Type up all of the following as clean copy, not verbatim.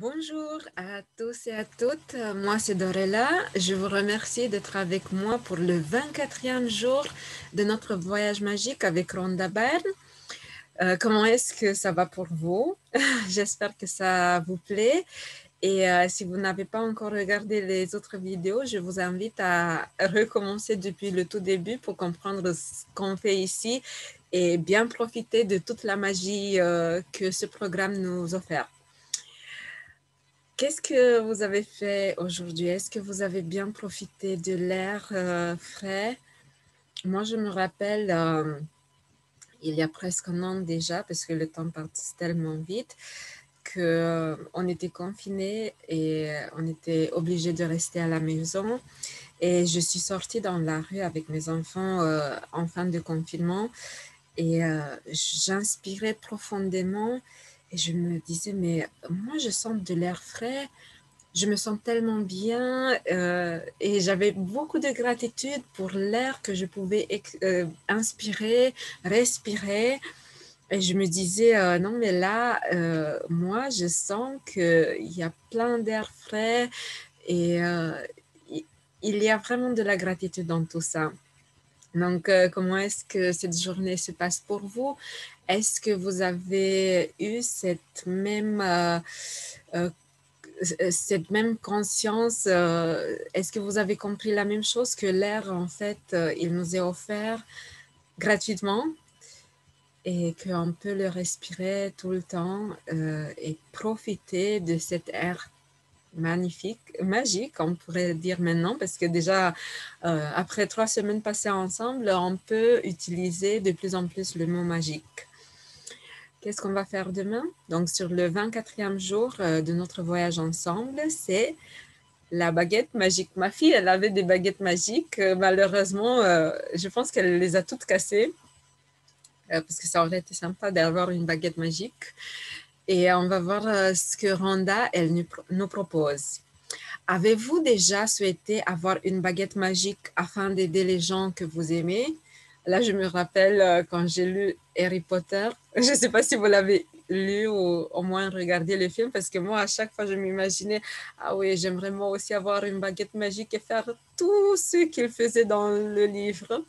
Bonjour à tous et à toutes, moi c'est Dorella. Je vous remercie d'être avec moi pour le 24e jour de notre voyage magique avec Rhonda Byrne. Comment est-ce que ça va pour vous? J'espère que ça vous plaît. Et si vous n'avez pas encore regardé les autres vidéos, je vous invite à recommencer depuis le tout début pour comprendre ce qu'on fait ici et bien profiter de toute la magie que ce programme nous offre. Qu'est-ce que vous avez fait aujourd'hui? Est-ce que vous avez bien profité de l'air frais? Moi, je me rappelle, il y a presque un an déjà, parce que le temps passe tellement vite, qu'on était confinés et on était obligés de rester à la maison. Et je suis sortie dans la rue avec mes enfants en fin de confinement et j'inspirais profondément et je me disais, mais moi, je sens de l'air frais. Je me sens tellement bien et j'avais beaucoup de gratitude pour l'air que je pouvais inspirer, respirer. Et je me disais, non, mais là, moi, je sens qu'il y a plein d'air frais et il y a vraiment de la gratitude dans tout ça. Donc, comment est-ce que cette journée se passe pour vous? Est-ce que vous avez eu euh, cette même conscience, est-ce que vous avez compris la même chose que l'air, en fait, il nous est offert gratuitement et qu'on peut le respirer tout le temps et profiter de cet air magnifique, magique, on pourrait dire maintenant, parce que déjà, après 3 semaines passées ensemble, on peut utiliser de plus en plus le mot magique. Qu'est-ce qu'on va faire demain? Donc, sur le 24e jour de notre voyage ensemble, c'est la baguette magique. Ma fille, elle avait des baguettes magiques. Malheureusement, je pense qu'elle les a toutes cassées parce que ça aurait été sympa d'avoir une baguette magique. Et on va voir ce que Rhonda, elle nous propose. Avez-vous déjà souhaité avoir une baguette magique afin d'aider les gens que vous aimez? Là, je me rappelle quand j'ai lu Harry Potter. Je ne sais pas si vous l'avez lu ou au moins regardé le film, parce que moi, à chaque fois, je m'imaginais, ah oui, j'aimerais moi aussi avoir une baguette magique et faire tout ce qu'il faisait dans le livre.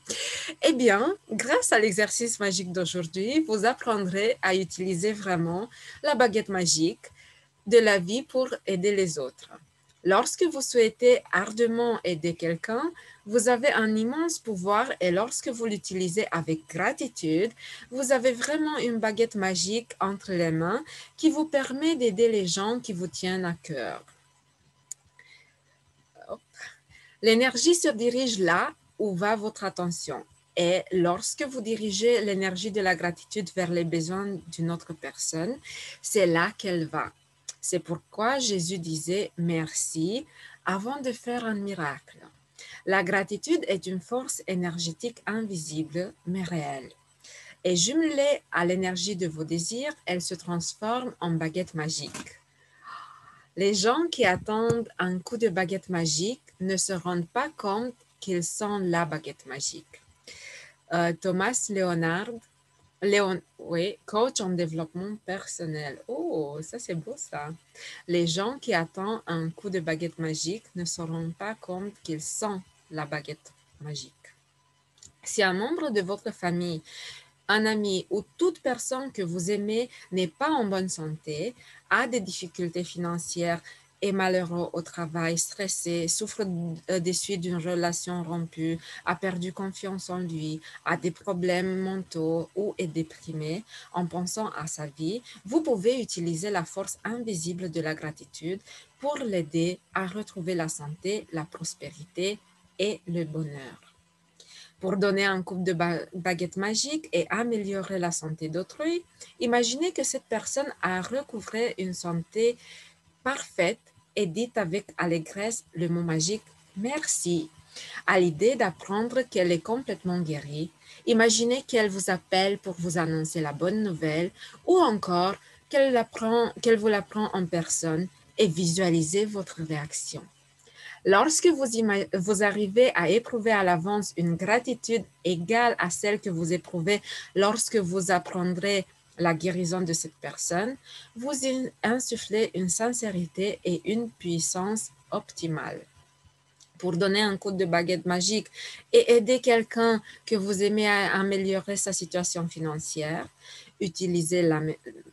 Eh bien, grâce à l'exercice magique d'aujourd'hui, vous apprendrez à utiliser vraiment la baguette magique de la vie pour aider les autres. Lorsque vous souhaitez ardemment aider quelqu'un, vous avez un immense pouvoir et lorsque vous l'utilisez avec gratitude, vous avez vraiment une baguette magique entre les mains qui vous permet d'aider les gens qui vous tiennent à cœur. L'énergie se dirige là où va votre attention. Et lorsque vous dirigez l'énergie de la gratitude vers les besoins d'une autre personne, c'est là qu'elle va. C'est pourquoi Jésus disait merci avant de faire un miracle. La gratitude est une force énergétique invisible mais réelle. Et jumelée à l'énergie de vos désirs, elle se transforme en baguette magique. Les gens qui attendent un coup de baguette magique ne se rendent pas compte qu'ils sont la baguette magique. Thomas oui, coach en développement personnel. Oh, ça c'est beau ça. Les gens qui attendent un coup de baguette magique ne se rendent pas compte qu'ils sont la baguette magique. Si un membre de votre famille, un ami ou toute personne que vous aimez n'est pas en bonne santé, a des difficultés financières, est malheureux au travail, stressé, souffre des suites d'une relation rompue, a perdu confiance en lui, a des problèmes mentaux ou est déprimé, en pensant à sa vie, vous pouvez utiliser la force invisible de la gratitude pour l'aider à retrouver la santé, la prospérité et le bonheur. Pour donner un coup de baguette magique et améliorer la santé d'autrui, imaginez que cette personne a recouvré une santé parfaite et dit avec allégresse le mot magique « merci ». À l'idée d'apprendre qu'elle est complètement guérie, imaginez qu'elle vous appelle pour vous annoncer la bonne nouvelle ou encore qu'elle vous l'apprend en personne et visualisez votre réaction. Lorsque vous arrivez à éprouver à l'avance une gratitude égale à celle que vous éprouvez lorsque vous apprendrez la guérison de cette personne, vous insufflez une sincérité et une puissance optimale. Pour donner un coup de baguette magique et aider quelqu'un que vous aimez à améliorer sa situation financière, utilisez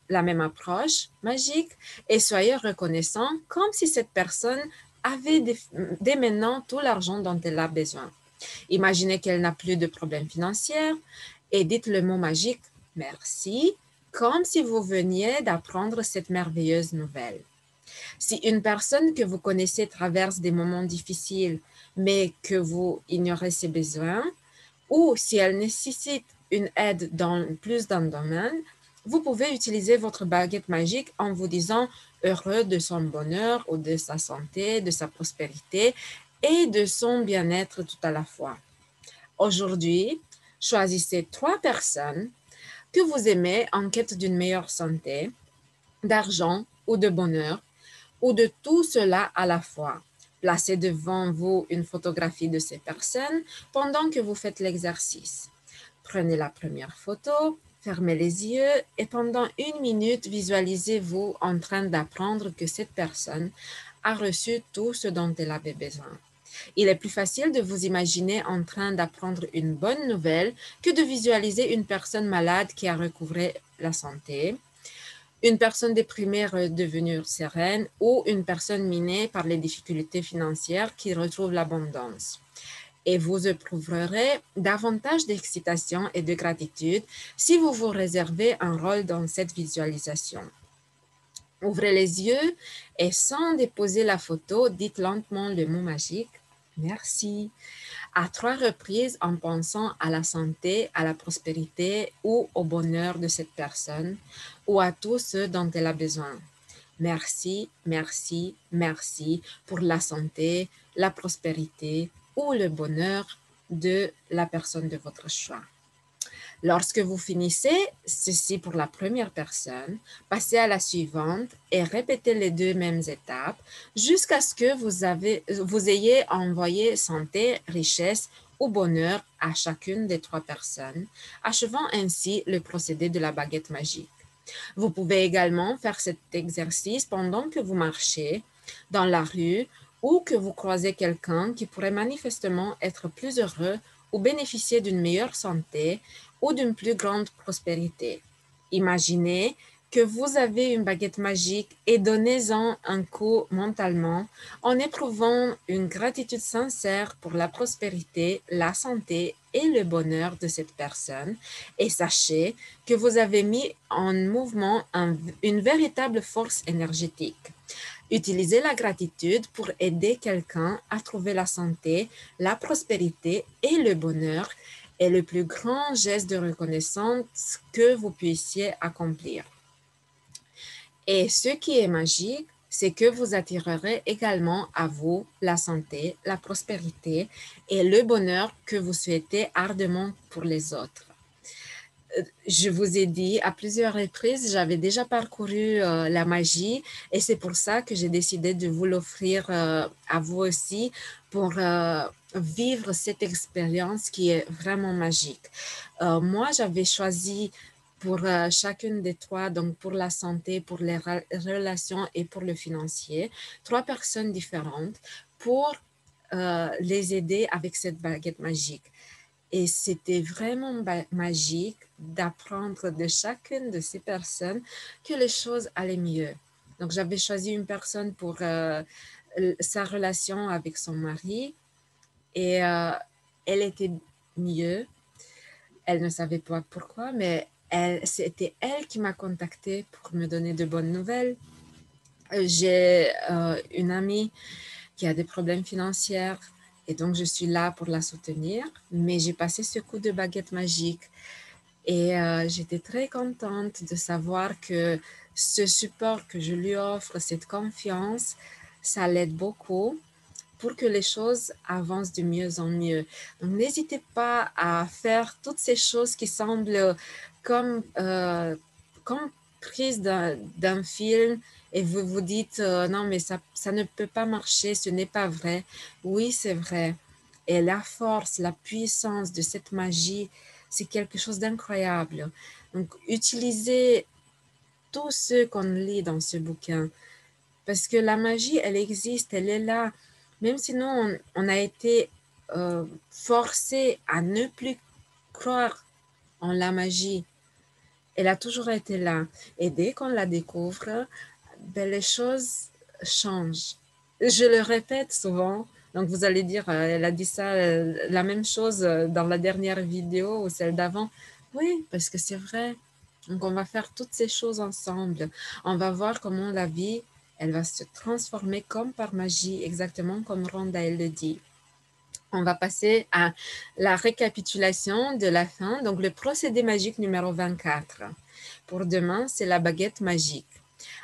la même approche magique et soyez reconnaissant comme si cette personne avait dès maintenant tout l'argent dont elle a besoin. Imaginez qu'elle n'a plus de problèmes financiers et dites le mot magique merci, comme si vous veniez d'apprendre cette merveilleuse nouvelle. Si une personne que vous connaissez traverse des moments difficiles, mais que vous ignorez ses besoins, ou si elle nécessite une aide dans plus d'un domaine, vous pouvez utiliser votre baguette magique en vous disant heureux de son bonheur ou de sa santé, de sa prospérité et de son bien-être tout à la fois. Aujourd'hui, choisissez 3 personnes que vous aimez en quête d'une meilleure santé, d'argent ou de bonheur, ou de tout cela à la fois. Placez devant vous une photographie de ces personnes pendant que vous faites l'exercice. Prenez la première photo, fermez les yeux et pendant 1 minute, visualisez-vous en train d'apprendre que cette personne a reçu tout ce dont elle avait besoin. Il est plus facile de vous imaginer en train d'apprendre une bonne nouvelle que de visualiser une personne malade qui a recouvré la santé, une personne déprimée redevenue sereine ou une personne minée par les difficultés financières qui retrouve l'abondance. Et vous éprouverez davantage d'excitation et de gratitude si vous vous réservez un rôle dans cette visualisation. Ouvrez les yeux et sans déposer la photo, dites lentement le mot magique « Merci » à 3 reprises en pensant à la santé, à la prospérité ou au bonheur de cette personne ou à tout ce dont elle a besoin. Merci, merci, merci pour la santé, la prospérité ou le bonheur de la personne de votre choix. Lorsque vous finissez ceci pour la première personne, passez à la suivante et répétez les 2 mêmes étapes jusqu'à ce que vous ayez envoyé santé, richesse ou bonheur à chacune des 3 personnes, achevant ainsi le procédé de la baguette magique. Vous pouvez également faire cet exercice pendant que vous marchez dans la rue ou que vous croisez quelqu'un qui pourrait manifestement être plus heureux ou bénéficier d'une meilleure santé ou d'une plus grande prospérité. Imaginez que vous avez une baguette magique et donnez-en un coup mentalement en éprouvant une gratitude sincère pour la prospérité, la santé et le bonheur de cette personne et sachez que vous avez mis en mouvement une véritable force énergétique. Utilisez la gratitude pour aider quelqu'un à trouver la santé, la prospérité et le bonheur est le plus grand geste de reconnaissance que vous puissiez accomplir. Et ce qui est magique, c'est que vous attirerez également à vous la santé, la prospérité et le bonheur que vous souhaitez ardemment pour les autres. Je vous ai dit à plusieurs reprises, j'avais déjà parcouru la magie et c'est pour ça que j'ai décidé de vous l'offrir à vous aussi pour vivre cette expérience qui est vraiment magique. Moi, j'avais choisi pour chacune des 3, donc pour la santé, pour les relations et pour le financier, 3 personnes différentes pour les aider avec cette baguette magique. Et c'était vraiment magique d'apprendre de chacune de ces personnes que les choses allaient mieux. Donc, j'avais choisi une personne pour sa relation avec son mari et elle était mieux. Elle ne savait pas pourquoi, mais c'était elle qui m'a contactée pour me donner de bonnes nouvelles. J'ai une amie qui a des problèmes financiers et donc je suis là pour la soutenir, mais j'ai passé ce coup de baguette magique et j'étais très contente de savoir que ce support que je lui offre, cette confiance, ça l'aide beaucoup pour que les choses avancent de mieux en mieux. Donc, n'hésitez pas à faire toutes ces choses qui semblent comme, comme prises d'un film et vous vous dites non, mais ça ne peut pas marcher, ce n'est pas vrai. Oui, c'est vrai. Et la force, la puissance de cette magie, c'est quelque chose d'incroyable. Donc, utilisez tout ce qu'on lit dans ce bouquin. Parce que la magie, elle existe, elle est là. Même si nous, on a été forcés à ne plus croire en la magie, elle a toujours été là. Et dès qu'on la découvre, ben, les choses changent. Je le répète souvent. Donc, vous allez dire, elle a dit ça, la même chose dans la dernière vidéo ou celle d'avant. Oui, parce que c'est vrai. Donc, on va faire toutes ces choses ensemble. On va voir comment la vie, elle va se transformer comme par magie, exactement comme Rhonda, elle le dit. On va passer à la récapitulation de la fin. Donc, le procédé magique numéro 24. Pour demain, c'est la baguette magique.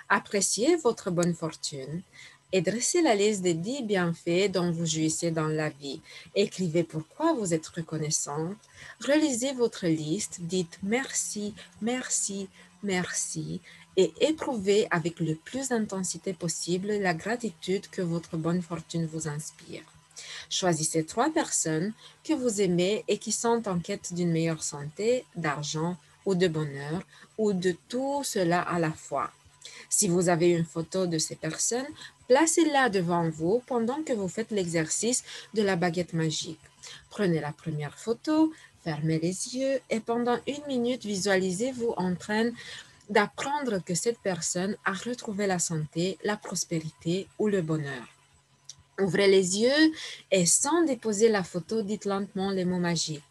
Appréciez votre bonne fortune et dressez la liste des 10 bienfaits dont vous jouissez dans la vie. Écrivez pourquoi vous êtes reconnaissante. Relisez votre liste, dites merci, merci, merci et éprouvez avec le plus d'intensité possible la gratitude que votre bonne fortune vous inspire. Choisissez 3 personnes que vous aimez et qui sont en quête d'une meilleure santé, d'argent ou de bonheur ou de tout cela à la fois. Si vous avez une photo de ces personnes, placez-la devant vous pendant que vous faites l'exercice de la baguette magique. Prenez la première photo, fermez les yeux et pendant 1 minute, visualisez-vous en train d'apprendre que cette personne a retrouvé la santé, la prospérité ou le bonheur. Ouvrez les yeux et sans déposer la photo, dites lentement les mots magiques.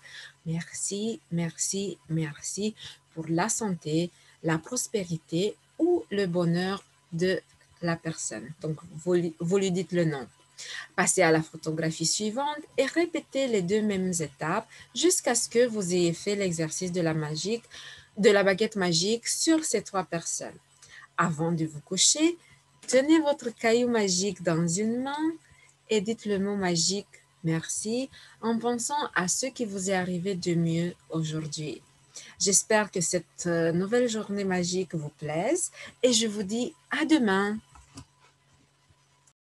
Merci, merci, merci pour la santé, la prospérité ou le bonheur de la personne. Donc, vous lui dites le nom. Passez à la photographie suivante et répétez les 2 mêmes étapes jusqu'à ce que vous ayez fait l'exercice de la baguette magique sur ces 3 personnes. Avant de vous coucher, tenez votre caillou magique dans une main et dites le mot magique merci en pensant à ce qui vous est arrivé de mieux aujourd'hui. J'espère que cette nouvelle journée magique vous plaise et je vous dis à demain.